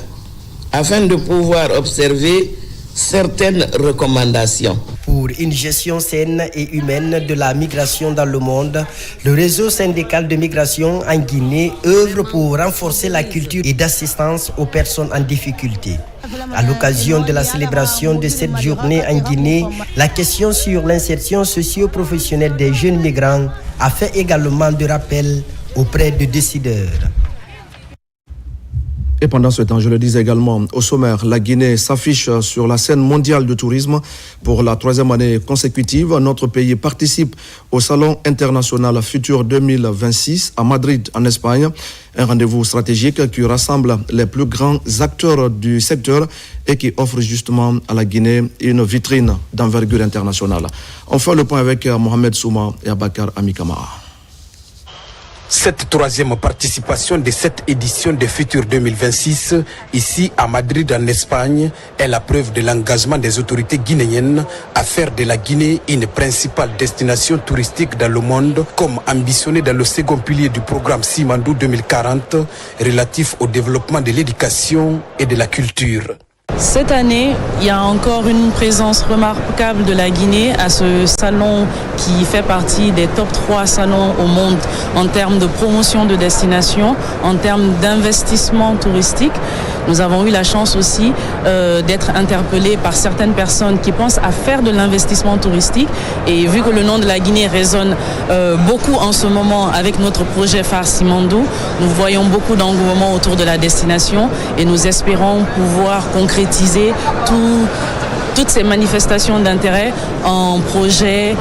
afin de pouvoir observer certaines recommandations. Pour une gestion saine et humaine de la migration dans le monde, le réseau syndical de migration en Guinée œuvre pour renforcer la culture et d'assistance aux personnes en difficulté. À l'occasion de la célébration de cette journée en Guinée, la question sur l'insertion socio-professionnelle des jeunes migrants a fait également de rappel auprès des décideurs. Et pendant ce temps, je le disais également, au sommaire, la Guinée s'affiche sur la scène mondiale du tourisme pour la 3e année consécutive. Notre pays participe au Salon international Futur 2026 à Madrid, en Espagne. Un rendez-vous stratégique qui rassemble les plus grands acteurs du secteur et qui offre justement à la Guinée une vitrine d'envergure internationale. On fait le point avec Mohamed Souma et Abakar Amikamara. Cette 3e participation de cette édition de Futur 2026, ici à Madrid en Espagne, est la preuve de l'engagement des autorités guinéennes à faire de la Guinée une principale destination touristique dans le monde, comme ambitionné dans le second pilier du programme Simandou 2040, relatif au développement de l'éducation et de la culture. Cette année, il y a encore une présence remarquable de la Guinée à ce salon qui fait partie des top 3 salons au monde en termes de promotion de destination, en termes d'investissement touristique. Nous avons eu la chance aussi d'être interpellés par certaines personnes qui pensent à faire de l'investissement touristique. Et vu que le nom de la Guinée résonne beaucoup en ce moment avec notre projet phare Simandou, nous voyons beaucoup d'engouement autour de la destination et nous espérons pouvoir concrétiser toutes ces manifestations d'intérêt en projets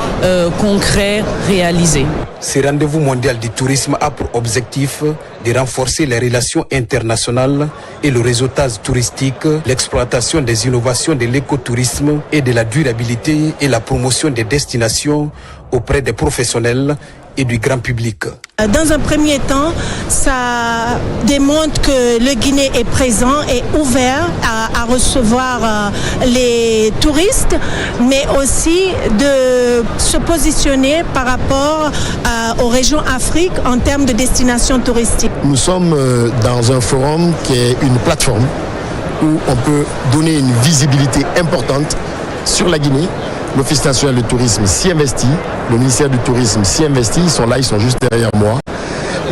concrets réalisés. Ce rendez-vous mondial du tourisme a pour objectif de renforcer les relations internationales et le réseautage touristique, l'exploitation des innovations de l'écotourisme et de la durabilité et la promotion des destinations auprès des professionnels et du grand public. Dans un premier temps, ça démontre que le Guinée est présent et ouvert à recevoir les touristes, mais aussi de se positionner par rapport aux régions Afrique en termes de destination touristique. Nous sommes dans un forum qui est une plateforme où on peut donner une visibilité importante sur la Guinée. L'Office national du tourisme s'y investit, le ministère du tourisme s'y investit, ils sont là, ils sont juste derrière moi.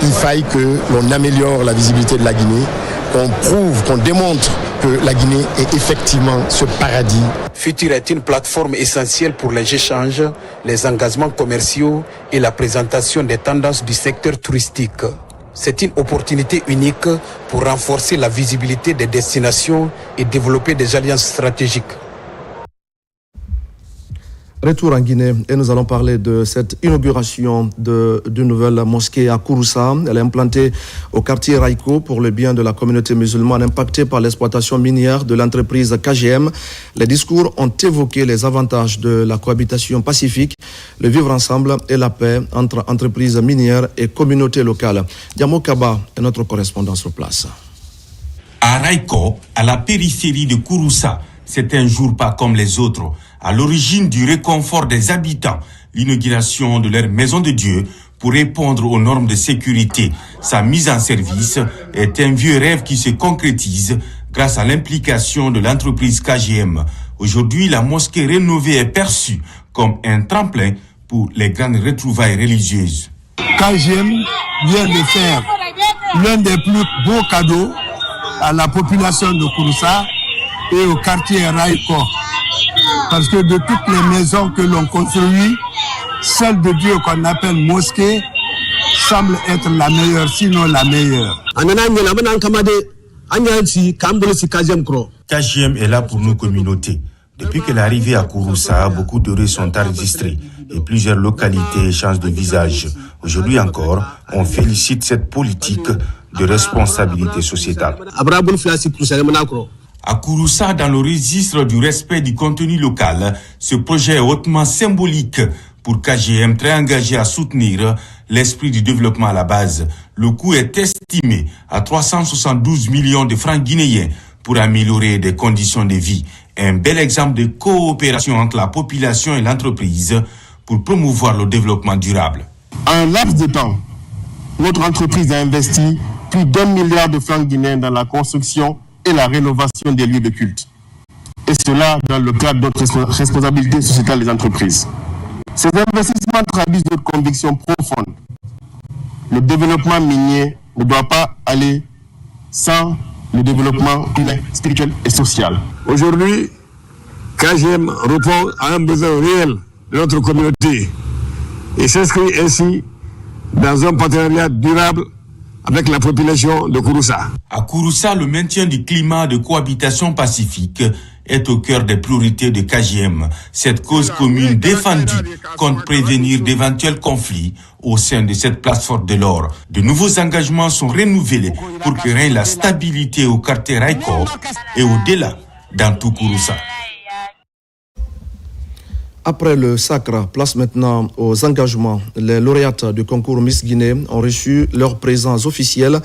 il faille que l'on améliore la visibilité de la Guinée, qu'on prouve, qu'on démontre que la Guinée est effectivement ce paradis. Futur est une plateforme essentielle pour les échanges, les engagements commerciaux et la présentation des tendances du secteur touristique. C'est une opportunité unique pour renforcer la visibilité des destinations et développer des alliances stratégiques. Retour en Guinée et nous allons parler de cette inauguration d'une nouvelle mosquée à Kouroussa. Elle est implantée au quartier Raiko pour le bien de la communauté musulmane impactée par l'exploitation minière de l'entreprise KGM. Les discours ont évoqué les avantages de la cohabitation pacifique, le vivre ensemble et la paix entre entreprises minières et communautés locales. Diamo Kaba est notre correspondant sur place. À Raiko, à la périphérie de Kouroussa, c'est un jour pas comme les autres. À l'origine du réconfort des habitants, l'inauguration de leur maison de Dieu pour répondre aux normes de sécurité. Sa mise en service est un vieux rêve qui se concrétise grâce à l'implication de l'entreprise KGM. Aujourd'hui, la mosquée rénovée est perçue comme un tremplin pour les grandes retrouvailles religieuses. KGM vient de faire l'un des plus beaux cadeaux à la population de Kouroussa et au quartier Raiko. Parce que de toutes les maisons que l'on construit, celle de Dieu qu'on appelle mosquée semble être la meilleure, sinon la meilleure. KGM est là pour nos communautés. Depuis que l'arrivée à Kouroussa, beaucoup de rues sont enregistrées et plusieurs localités changent de visage. Aujourd'hui encore, on félicite cette politique de responsabilité sociétale. À Kouroussa, dans le registre du respect du contenu local, ce projet est hautement symbolique pour KGM, très engagé à soutenir l'esprit du développement à la base. Le coût est estimé à 372 millions de francs guinéens pour améliorer des conditions de vie. Un bel exemple de coopération entre la population et l'entreprise pour promouvoir le développement durable. En un laps de temps, notre entreprise a investi plus d'1 milliard de francs guinéens dans la construction et la rénovation des lieux de culte. Et cela dans le cadre de notre responsabilité sociétale des entreprises. Ces investissements traduisent notre conviction profonde. Le développement minier ne doit pas aller sans le développement humain, spirituel et social. Aujourd'hui, KGM répond à un besoin réel de notre communauté et s'inscrit ainsi dans un partenariat durable avec la population de Kouroussa. À Kouroussa, le maintien du climat de cohabitation pacifique est au cœur des priorités de KGM. Cette cause commune défendue compte prévenir d'éventuels conflits au sein de cette plateforme de l'or. De nouveaux engagements sont renouvelés pour que règne la stabilité au quartier Raiko et au-delà dans tout Kouroussa. Après le sacre, place maintenant aux engagements. Les lauréates du concours Miss Guinée ont reçu leur présence officielle.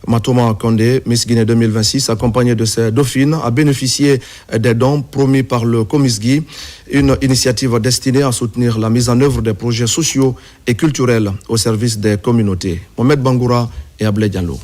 Matoma Kondé, Miss Guinée 2026, accompagnée de ses dauphines, a bénéficié des dons promis par le Comisgui, une initiative destinée à soutenir la mise en œuvre des projets sociaux et culturels au service des communautés. Mohamed Bangoura et Ablé Diallo.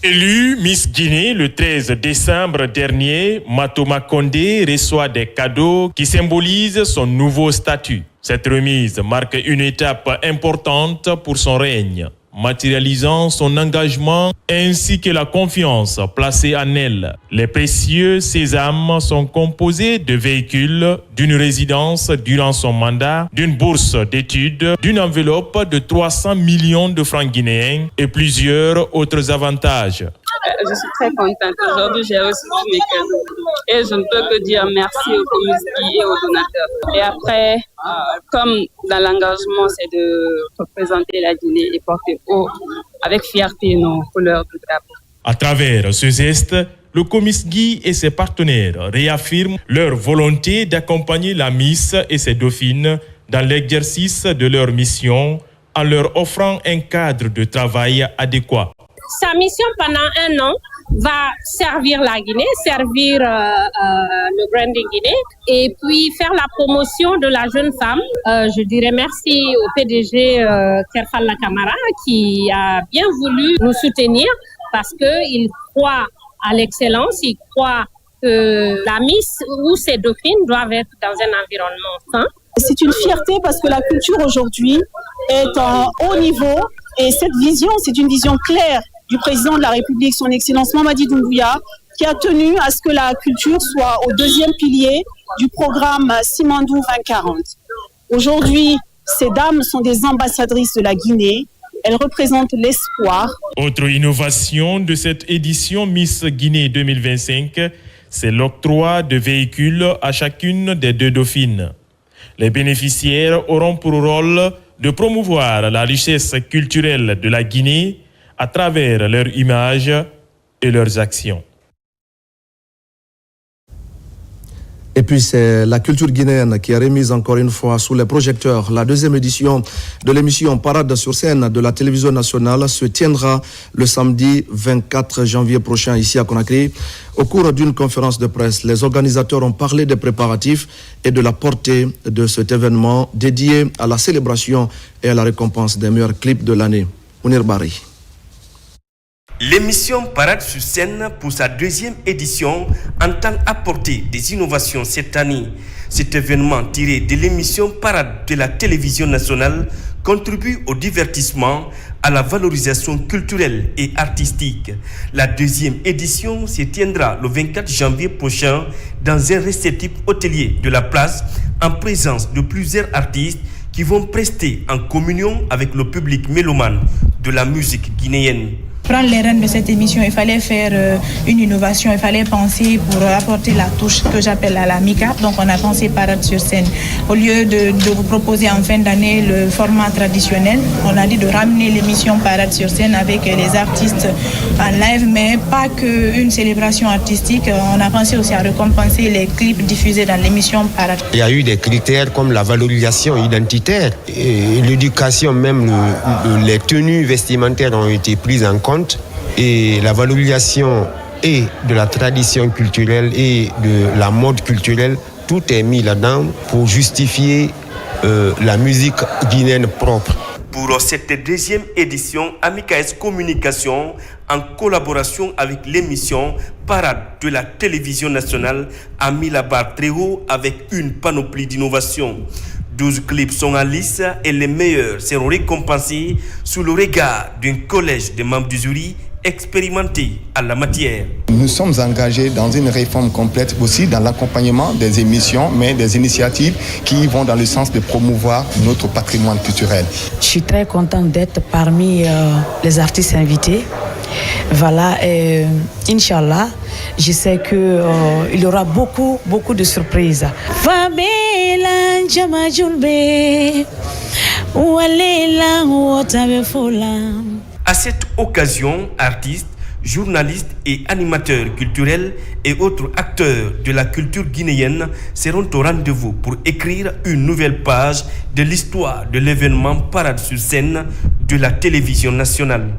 Élue Miss Guinée le 13 décembre dernier, Matoma Kondé reçoit des cadeaux qui symbolisent son nouveau statut. Cette remise marque une étape importante pour son règne, matérialisant son engagement ainsi que la confiance placée en elle. Les précieux sésames sont composés de véhicules, d'une résidence durant son mandat, d'une bourse d'études, d'une enveloppe de 300 millions de francs guinéens et plusieurs autres avantages. Je suis très contente. Aujourd'hui, j'ai reçu tous mes cadeaux. Et je ne peux que dire merci au Comisgui et aux donateurs. Et après, comme dans l'engagement, c'est de représenter la Guinée et porter haut avec fierté nos couleurs de drapeau. À travers ce geste, le Comisgui et ses partenaires réaffirment leur volonté d'accompagner la Miss et ses dauphines dans l'exercice de leur mission en leur offrant un cadre de travail adéquat. Sa mission pendant 1 an va servir la Guinée, servir le branding Guinée et puis faire la promotion de la jeune femme. Je dirais merci au PDG Kerfal Lakamara qui a bien voulu nous soutenir parce qu'il croit à l'excellence, il croit que la Miss ou ses dauphines doivent être dans un environnement sain. C'est une fierté parce que la culture aujourd'hui est en haut niveau Et cette vision, c'est une vision claire du président de la République, son Excellence Mamadi Doumbouya, qui a tenu à ce que la culture soit au deuxième pilier du programme Simandou 2040. Aujourd'hui, ces dames sont des ambassadrices de la Guinée. Elles représentent l'espoir. Autre innovation de cette édition Miss Guinée 2025, c'est l'octroi de véhicules à chacune des 2 dauphines. Les bénéficiaires auront pour rôle de promouvoir la richesse culturelle de la Guinée à travers leur image et leurs actions. Et puis c'est la culture guinéenne qui est remise encore une fois sous les projecteurs. La 2e édition de l'émission Parade sur scène de la télévision nationale se tiendra le samedi 24 janvier prochain ici à Conakry. Au cours d'une conférence de presse, les organisateurs ont parlé des préparatifs et de la portée de cet événement dédié à la célébration et à la récompense des meilleurs clips de l'année. Mounir Bari. L'émission Parade sur scène pour sa 2e édition entend apporter des innovations cette année. Cet événement tiré de l'émission Parade de la télévision nationale contribue au divertissement, à la valorisation culturelle et artistique. La 2e édition se tiendra le 24 janvier prochain dans un réceptif hôtelier de la place en présence de plusieurs artistes qui vont prester en communion avec le public mélomane de la musique guinéenne. Prendre les rênes de cette émission, il fallait faire une innovation, il fallait penser pour apporter la touche que j'appelle à la mica. Donc on a pensé Parade sur scène. Au lieu de vous proposer en fin d'année le format traditionnel, on a dit de ramener l'émission Parade sur scène avec les artistes en live, mais pas qu'une célébration artistique. On a pensé aussi à récompenser les clips diffusés dans l'émission Parade. Il y a eu des critères comme la valorisation identitaire et l'éducation, même les tenues vestimentaires ont été prises en compte. Et la valorisation et de la tradition culturelle et de la mode culturelle, tout est mis là-dedans pour justifier la musique guinéenne propre. Pour cette 2e édition, Amicaes Communication, en collaboration avec l'émission Parade de la télévision nationale, a mis la barre très haut avec une panoplie d'innovations. 12 clips sont en lice et les meilleurs seront récompensés sous le regard d'un collège de membres du jury expérimentés en la matière. Nous sommes engagés dans une réforme complète aussi dans l'accompagnement des émissions, mais des initiatives qui vont dans le sens de promouvoir notre patrimoine culturel. Je suis très contente d'être parmi les artistes invités. Voilà, et Inch'Allah, je sais qu'il y aura beaucoup de surprises. À cette occasion, artistes, journalistes et animateurs culturels et autres acteurs de la culture guinéenne seront au rendez-vous pour écrire une nouvelle page de l'histoire de l'événement Parade sur scène de la télévision nationale.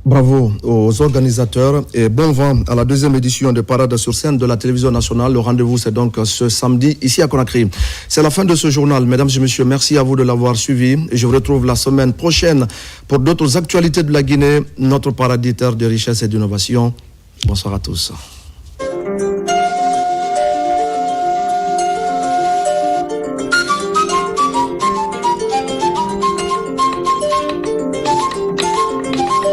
Bravo aux organisateurs et bon vent à la 2e édition de Parade sur scène de la télévision nationale. Le rendez-vous, c'est donc ce samedi ici à Conakry. C'est la fin de ce journal. Mesdames et messieurs, merci à vous de l'avoir suivi. Et je vous retrouve la semaine prochaine pour d'autres actualités de la Guinée, notre paradis terre de richesse et d'innovation. Bonsoir à tous.